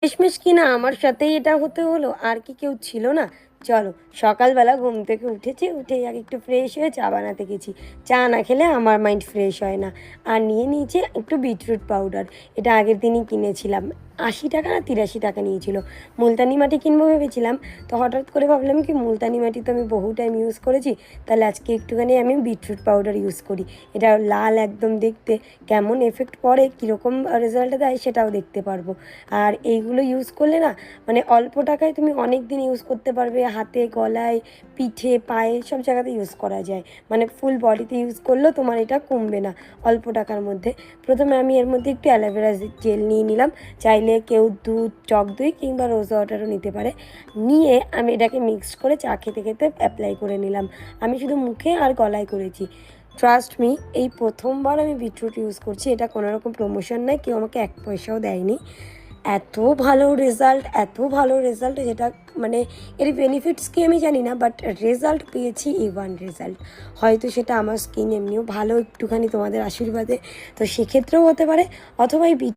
শেষমেশ কি না আমার সাথেই এটা হতে হলো, আর কি কেউ ছিল না? চলো, সকালবেলা ঘুম থেকে উঠেছি, উঠেই আগে একটু ফ্রেশ হয়ে চা বানাতে গেছি। চা না খেলে আমার মাইন্ড ফ্রেশ হয় না। আর নিয়ে নিয়েছি একটু বিটরুট পাউডার। এটা আগের দিনই কিনেছিলাম, 80 টাকা না 83 টাকা নিয়েছিল। মুলতানি মাটি কিনবো ভেবেছিলাম, তো হঠাৎ করে ভাবলাম কি মুলতানি মাটি তো আমি বহু টাইম ইউজ করেছি, তাহলে আজকে একটুখানি আমি বিটরুট পাউডার ইউজ করি। এটা লাল একদম দেখতে, কেমন এফেক্ট পড়ে, কীরকম রেজাল্ট দেয় সেটাও দেখতে পারবো। আর এইগুলো ইউজ করলে না, মানে অল্প টাকায় তুমি অনেক দিন ইউজ করতে পারবে। হাতে, গলায়, পিঠে, পায়ে সব জায়গাতে ইউজ করা যায়। মানে ফুল বডিতে ইউজ করলেও তোমার এটা কমবে না অল্প টাকার মধ্যে। প্রথমে আমি এর মধ্যে একটু অ্যালোভেরা জেল নিয়ে নিলাম। চাইলে কেউ দুধ, টক দই কিংবা রোজ ওয়াটারও নিতে পারে। নিয়ে আমি এটাকে মিক্সড করে চা খেতে খেতে অ্যাপ্লাই করে নিলাম। আমি শুধু মুখে আর গলায় করেছি। ট্রাস্ট মি, এই প্রথমবার আমি বিটরুট ইউজ করছি। এটা কোনো রকম প্রমোশন নয়, কেউ আমাকে 1 পয়সাও দেয়নি। এত ভালো রেজাল্ট, এত ভালো রেজাল্ট, যেটা মানে এর বেনিফিটস কি আমি জানি না, বাট রেজাল্ট পেয়েছি A1 রেজাল্ট। হয়তো সেটা আমার স্কিন এমনিও ভালো একটুখানি তোমাদের আশীর্বাদে, তো সেক্ষেত্রেও হতে পারে। অথবা এই